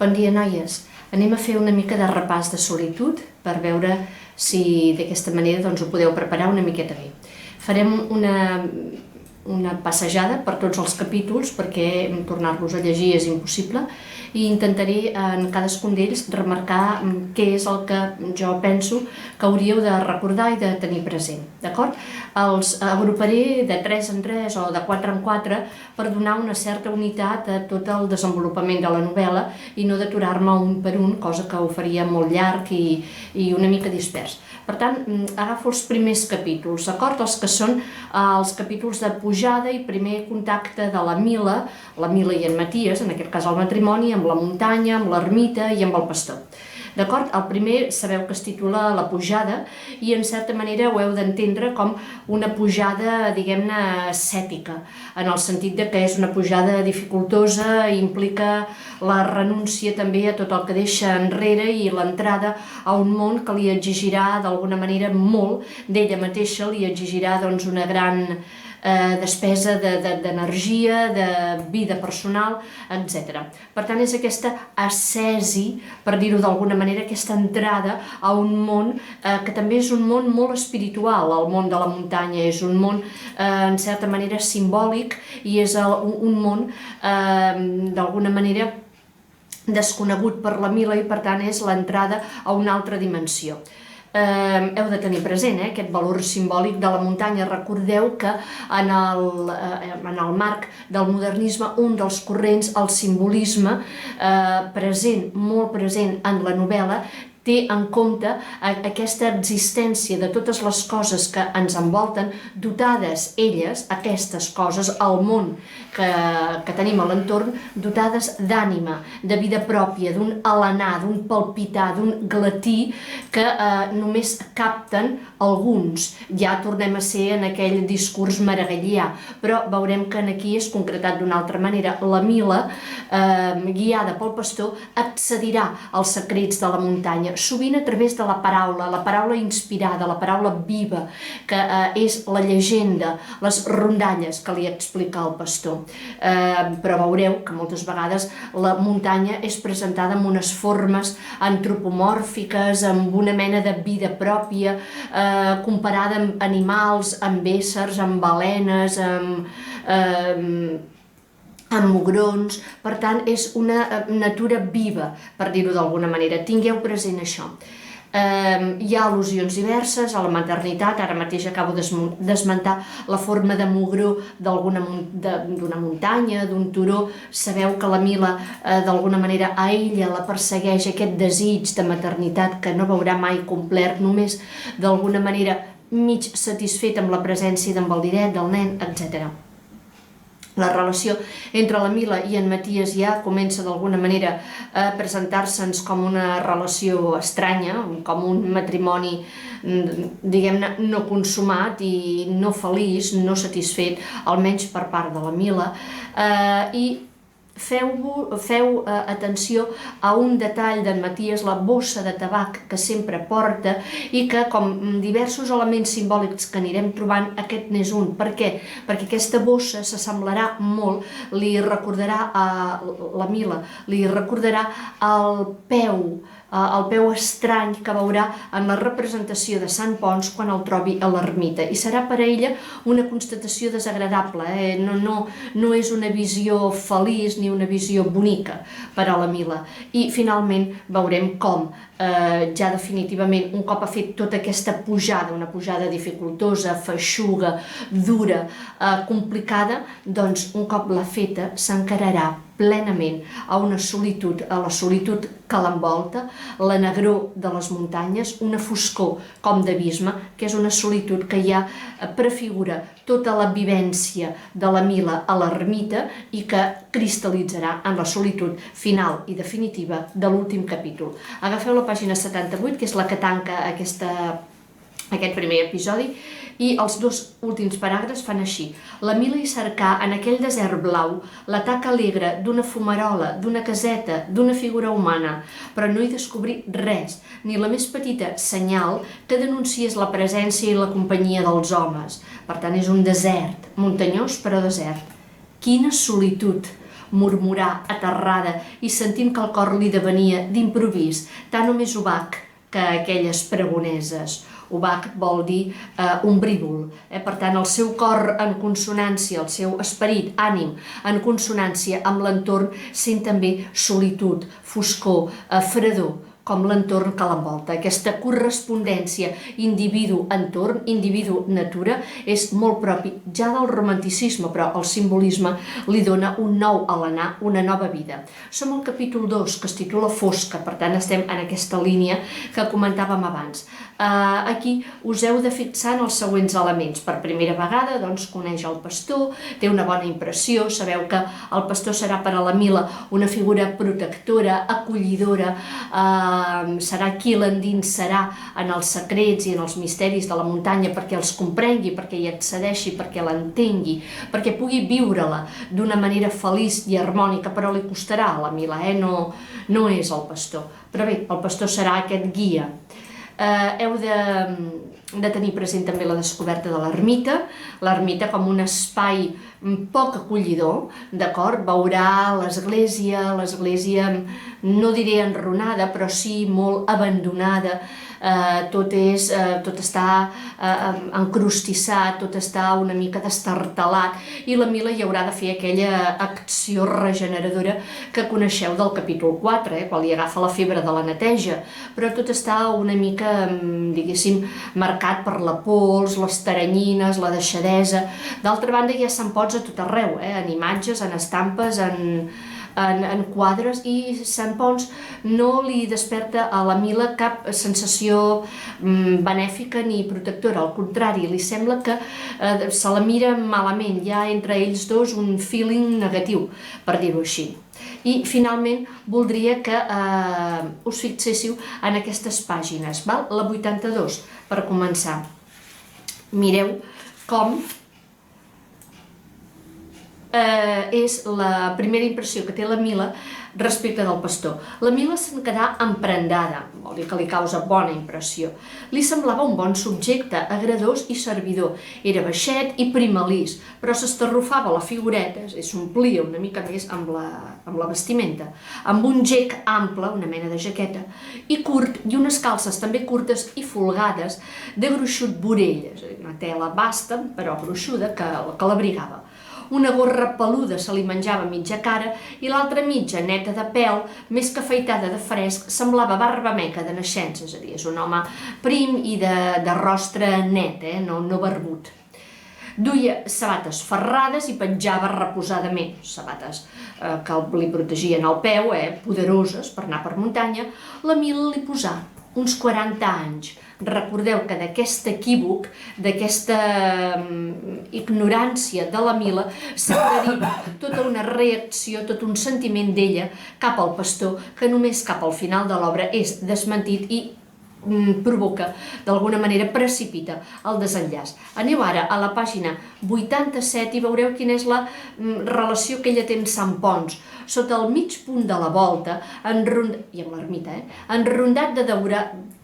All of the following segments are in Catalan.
Bon dia, noies. Anem a fer una mica de repàs de solitud per veure si d'aquesta manera ho podeu preparar una miqueta bé. Farem una passejada per tots els capítols perquè tornar-los a llegir és impossible i intentaré en cadascun d'ells remarcar què és el que jo penso que hauríeu de recordar i de tenir present, d'acord? Els agruparé de 3 en 3 o de 4 en 4 per donar una certa unitat a tot el desenvolupament de la novel·la i no d'aturar-me un per un, cosa que ho faria molt llarg i una mica dispers. Per tant, agafo els primers capítols, d'acord? Els que són els capítols de pujada i primer contacte de la Mila i en Maties, en aquest cas el matrimoni, amb la muntanya, amb l'ermita i amb el pastor. D'acord? El primer sabeu que es titula La pujada i en certa manera ho heu d'entendre com una pujada, diguem-ne, ascètica, en el sentit de que és una pujada dificultosa, implica la renúncia també a tot el que deixa enrere i l'entrada a un món que li exigirà d'alguna manera molt d'ella mateixa, li exigirà una gran despesa d'energia, de vida personal, etc. Per tant, és aquesta ascesi, per dir-ho d'alguna manera, aquesta entrada a un món que també és un món molt espiritual, el món de la muntanya, és un món en certa manera simbòlic i és un món d'alguna manera desconegut per la Mila i per tant és l'entrada a una altra dimensió. Heu de tenir present aquest valor simbòlic de la muntanya. Recordeu que en el marc del modernisme un dels corrents, el simbolisme, molt present en la novel·la, té en compte aquesta existència de totes les coses que ens envolten, dotades elles, aquestes coses, el món que tenim a l'entorn, dotades d'ànima, de vida pròpia, d'un alenar, d'un palpitar, d'un glatí que només capten alguns. Ja tornem a ser en aquell discurs maragallià, però veurem que aquí és concretat d'una altra manera. La Mila, guiada pel pastor, accedirà als secrets de la muntanya, sovint a través de la paraula inspirada, la paraula viva, que és la llegenda, les rondalles que li explica el pastor. Però veureu que moltes vegades la muntanya és presentada amb unes formes antropomòrfiques, amb una mena de vida pròpia, comparada amb animals, amb éssers, amb balenes, amb mugrons. Per tant, és una natura viva, per dir-ho d'alguna manera. Tingueu present això. Hi ha al·lusions diverses a la maternitat. Ara mateix acabo d'esmentar la forma de mugró d'una muntanya, d'un turó. Sabeu que la Mila d'alguna manera a ella la persegueix aquest desig de maternitat que no veurà mai complert, només d'alguna manera mig satisfet amb la presència d'en Valdiret, del nen, etc. La relació entre la Mila i en Maties ja comença d'alguna manera a presentar-se'ns com una relació estranya, com un matrimoni, diguem-ne, no consumat i no feliç, no satisfet, almenys per part de la Mila, i feu atenció a un detall d'en Maties, la bossa de tabac que sempre porta i que, com diversos elements simbòlics que anirem trobant, aquest n'és un. Per què? Perquè aquesta bossa s'assemblarà molt, li recordarà a la Mila, li recordarà el peu estrany que veurà en la representació de Sant Ponç quan el trobi a l'ermita. I serà per a ella una constatació desagradable, no és una visió feliç ni una visió bonica per a la Mila. I finalment veurem com ja definitivament, un cop ha fet tota aquesta pujada, una pujada dificultosa, feixuga, dura, complicada, doncs un cop l'ha feta s'encararà plenament a una solitud, a la solitud que l'envolta, la negror de les muntanyes, una foscor com d'abisme, que és una solitud que ja prefigura tota la vivència de la Mila a l'ermita i que cristal·litzarà en la solitud final i definitiva de l'últim capítol. Agafeu la pàgina 78, que és la que tanca aquest primer episodi, i els 2 últims paràgrafs fan així. La Mila hi cercà en aquell desert blau la taca alegre d'una fumarola, d'una caseta, d'una figura humana, però no hi descobrí res, ni la més petita senyal que denunciés la presència i la companyia dels homes. Per tant, és un desert, muntanyós però desert. Quina solitud! murmurar, aterrada i sentint que el cor li devenia d'improvís, tant o més obac que aquelles pregoneses. Obac vol dir ombrívol. Per tant, el seu cor en consonància, el seu esperit, ànim, en consonància amb l'entorn, sent també solitud, foscor, fredor, com l'entorn que l'envolta. Aquesta correspondència individu-entorn, individu-natura, és molt propi ja del romanticisme, però el simbolisme li dona un nou alenar, una nova vida. Som al capítol 2, que es titula Fosca, per tant estem en aquesta línia que comentàvem abans. Aquí us heu de fixar en els següents elements. Per primera vegada, doncs, coneix el pastor, té una bona impressió, sabeu que el pastor serà per a la Mila una figura protectora, acollidora, serà qui l'endinsarà en els secrets i en els misteris de la muntanya perquè els comprengui, perquè hi accedeixi, perquè l'entengui, perquè pugui viure-la d'una manera feliç i harmònica, però li costarà a la Mila, no és el pastor. Però bé, el pastor serà aquest guia. Heu de tenir present també la descoberta de l'ermita com un espai poc acollidor, d'acord? Veurà l'església, no diré enrunada, però sí molt abandonada, tot està encrostissat, tot està una mica destartalat, i la Mila hi haurà de fer aquella acció regeneradora que coneixeu del capítol 4, quan li agafa la febre de la neteja, però tot està una mica, diguéssim, marcat per la pols, les taranyines, la deixadesa. D'altra banda, hi ha Sant Ponç a tot arreu, en imatges, en estampes, en quadres, i Sant Ponç no li desperta a la Mila cap sensació benèfica ni protectora, al contrari, li sembla que se la mira malament, hi ha entre ells dos un feeling negatiu, per dir-ho així. I finalment voldria que us fixéssiu en aquestes pàgines, la 82, per començar. Mireu com és la primera impressió que té la Mila respecte del pastor. La Mila se'n quedà emprendada, vol dir que li causa bona impressió. Li semblava un bon subjecte, agradós i servidor. Era baixet i primalís, però s'estarrufava la figureta, s'omplia una mica més amb la vestimenta, amb un gec ample, una mena de jaqueta, i curt, i unes calces també curtes i folgades de gruixut vorell, una tela basta, però gruixuda, que l'abrigava. Una gorra peluda se li menjava mitja cara i l'altra mitja, neta de pèl, més que afaitada de fresc, semblava barbameca de naixença, és a dir, és un home prim i de rostre net, no barbut. Duia sabates ferrades i penjava reposadament, sabates que li protegien el peu, poderoses per anar per muntanya. La Mila li posà uns 40 anys. Recordeu que d'aquest equívoc, d'aquesta ignorància de la Mila, s'ha deriva tota una reacció, tot un sentiment d'ella cap al pastor, que només cap al final de l'obra és desmentit i provoca, d'alguna manera precipita el desenllaç. Aneu ara a la pàgina 87 i veureu quina és la relació que ella té amb Sant Ponç. Sota el mig punt de la volta, i amb l'ermita, enrondat de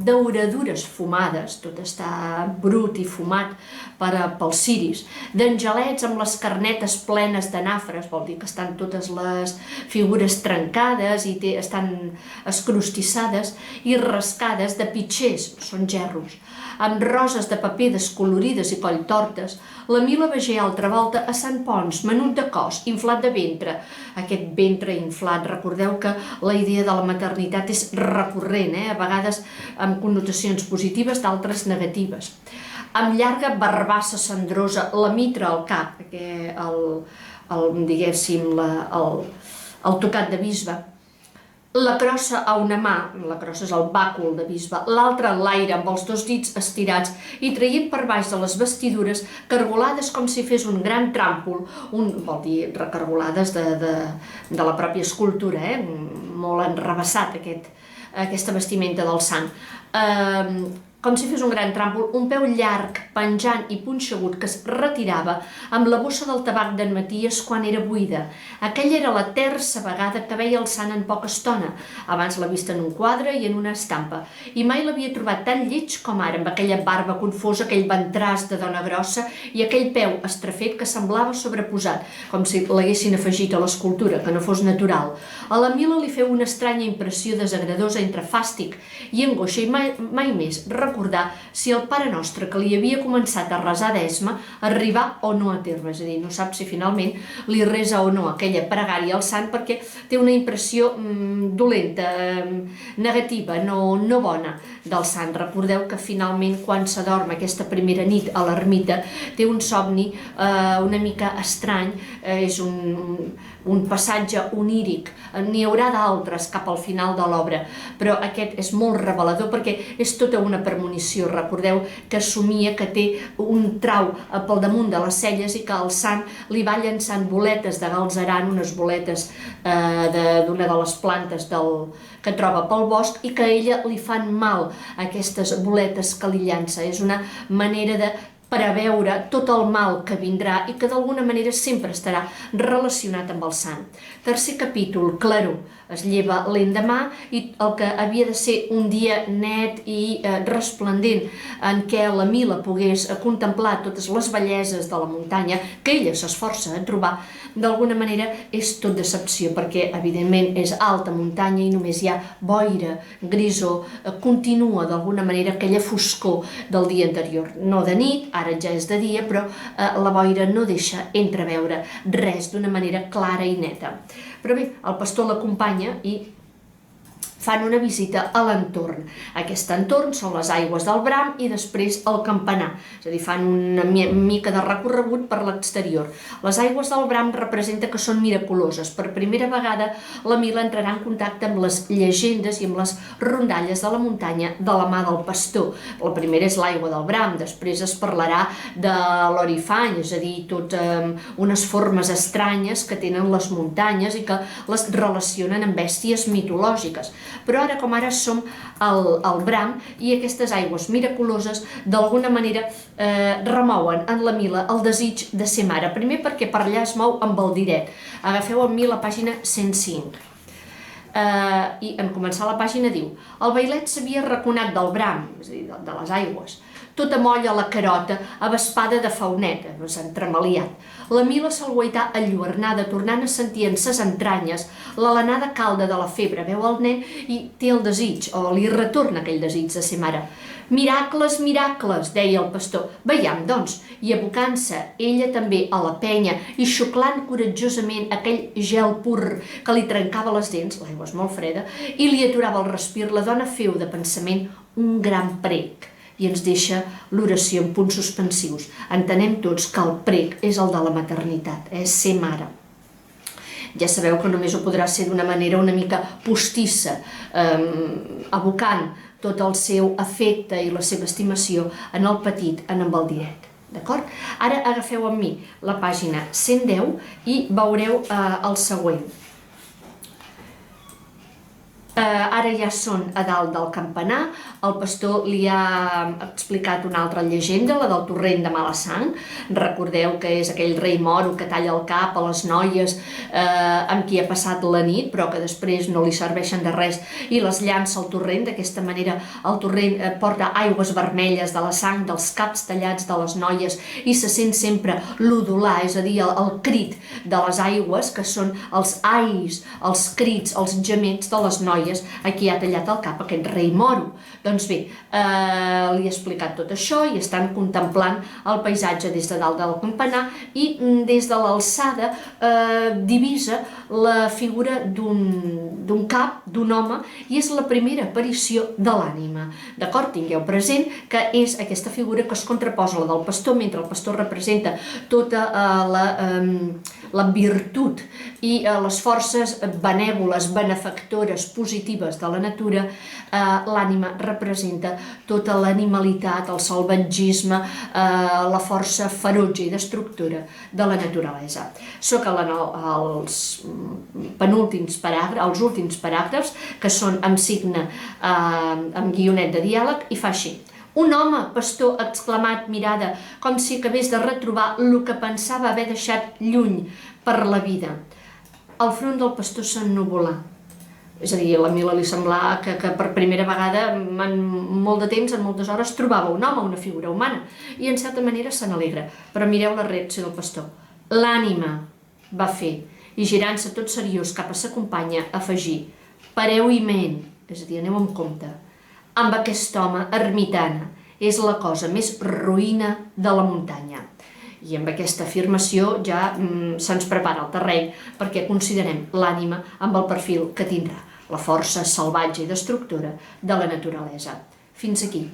dauradures fumades, tot està brut i fumat pels ciris, d'angelets amb les carnetes plenes de nafres, vol dir que estan totes les figures trencades i estan escrostissades i rascades de pitxers, són gerros, amb roses de paper descolorides i colltortes. La Mila vegé altra volta a Sant Ponç, menut de cos, inflat de ventre. Aquest ventre inflat, recordeu que la idea de la maternitat és recurrent, a vegades amb connotacions positives, d'altres negatives. Amb llarga barbassa cendrosa, la mitra al cap, diguéssim, el tocat de bisbe, la crossa a una mà, la crossa és el bàcul de bisbe, l'altra en l'aire amb els dos dits estirats i traient per baix de les vestidures cargolades com si fes un gran tràmpol, vol dir recargolades de la pròpia escultura, molt enrevessat aquesta vestimenta del sant. com si fes un gran tràmpol, un peu llarg, penjant i punxegut que es retirava amb la bossa del tabac d'en Maties quan era buida. Aquella era la terça vegada que veia el sant en poca estona. Abans l'ha vist en un quadre i en una estampa, i mai l'havia trobat tan lleig com ara, amb aquella barba confosa, aquell ventràs de dona grossa i aquell peu estrafet que semblava sobreposat, com si l'haguessin afegit a l'escultura, que no fos natural. A la Mila li feu una estranya impressió desagradosa entre fàstic i angoixa, i mai més recordar si el Pare Nostre que li havia començat a resar d'esma arribar o no a terme, és a dir, no sap si finalment li resa o no aquella pregària al sant, perquè té una impressió dolenta, negativa, no bona del sant. Recordeu que finalment quan s'adorm aquesta primera nit a l'ermita té un somni una mica estrany, és un passatge oníric, n'hi haurà d'altres cap al final de l'obra, però aquest és molt revelador perquè és tota una premonició. Recordeu que somia que té un trau pel damunt de les celles i que el sant li va llançant boletes de galzeran, unes boletes d'una de les plantes que troba pel bosc, i que a ella li fan mal aquestes boletes que li llança. És una manera de preveure tot el mal que vindrà i que d'alguna manera sempre estarà relacionat amb el sant. Tercer capítol, claror. Es lleva l'endemà i el que havia de ser un dia net i resplendent en què la Mila pogués contemplar totes les belleses de la muntanya que ella s'esforça a trobar, d'alguna manera és tot decepció, perquè evidentment és alta muntanya i només hi ha boira, grisor, continua d'alguna manera aquella foscor del dia anterior. No de nit, ara ja és de dia, però la boira no deixa entreveure res d'una manera clara i neta. Però bé, el pastor l'acompanya i fan una visita a l'entorn. Aquest entorn són les aigües del Bram i després el campanar, és a dir, fan una mica de recorregut per l'exterior. Les aigües del Bram representa que són miraculoses. Per primera vegada la Mila entrarà en contacte amb les llegendes i amb les rondalles de la muntanya de la mà del pastor. La primera és l'aigua del Bram, després es parlarà de l'Orifany, és a dir, tot unes formes estranyes que tenen les muntanyes i que les relacionen amb bèsties mitològiques. Però ara com ara som al Bram i aquestes aigües miraculoses d'alguna manera remouen en la Mila el desig de ser mare. Primer perquè per allà es mou amb el diret. Agafeu amb mi la pàgina 105. I en començar la pàgina diu: el vailet s'havia raconat del Bram, és a dir, de les aigües, tota molla a la carota, avespada de fauneta, s'ha entremaliat. La Mila se'l guaità enlluernada, tornant a sentir en ses entranyes l'alenada calda de la febre. Veu el nen i té el desig, o li retorna aquell desig de ser mare. Miracles, miracles, deia el pastor. Veiam, doncs, i abocant-se ella també a la penya i xuclant coratjosament aquell gel pur que li trencava les dents, l'aigua és molt freda, i li aturava el respir, la dona feu de pensament un gran prec. I ens deixa l'oració en punts suspensius. Entenem tots que el prec és el de la maternitat, és ser mare. Ja sabeu que només ho podrà ser d'una manera una mica postissa, abocant tot el seu afecte i la seva estimació en el petit, en el diret. D'acord? Ara agafeu amb mi la pàgina 110 i veureu el següent. Ara ja són a dalt del campanar, el pastor li ha explicat una altra llegenda, la del torrent de mala sang. Recordeu que és aquell rei moro que talla el cap a les noies amb qui ha passat la nit, però que després no li serveixen de res i les llança al torrent. D'aquesta manera el torrent porta aigües vermelles de la sang dels caps tallats de les noies i se sent sempre l'udolar, és a dir, el crit de les aigües, que són els ais, els crits, els gemets de les noies a qui ha tallat el cap aquest rei moro. Doncs bé, li he explicat tot això i estan contemplant el paisatge des de dalt del campanar i des de l'alçada divisa la figura d'un cap, d'un home, i és la primera aparició de l'ànima. D'acord? Tingueu present que és aquesta figura que es contraposa a la del pastor, mentre el pastor representa tota la virtut i les forces benèvoles, benefactores, positives de la natura. L'ànima representa tota l'animalitat, el salvatgisme, la força ferotge i destructora de la naturalesa. Soc als penúltims paràgrafs, els últims paràgrafs, que són amb signe, amb guionet de diàleg, i fa així. Un home, pastor, exclamat, mirada, com si acabés de retrobar el que pensava haver deixat lluny per la vida. El front del pastor s'ennuvolà. És a dir, a la Mila li semblava que per primera vegada en molt de temps, en moltes hores, trobava un home, una figura humana, i en certa manera se n'alegra. Però mireu la reacció del pastor. L'ànima va fer, i girant-se tot seriós cap a sa companya, afegir: pareu i ment, és a dir, aneu amb compte, amb aquest home ermitana, és la cosa més roïna de la muntanya. I amb aquesta afirmació ja se'ns prepara el terreny perquè considerem l'ànima amb el perfil que tindrà, la força salvatge i destructora de la naturalesa. Fins aquí.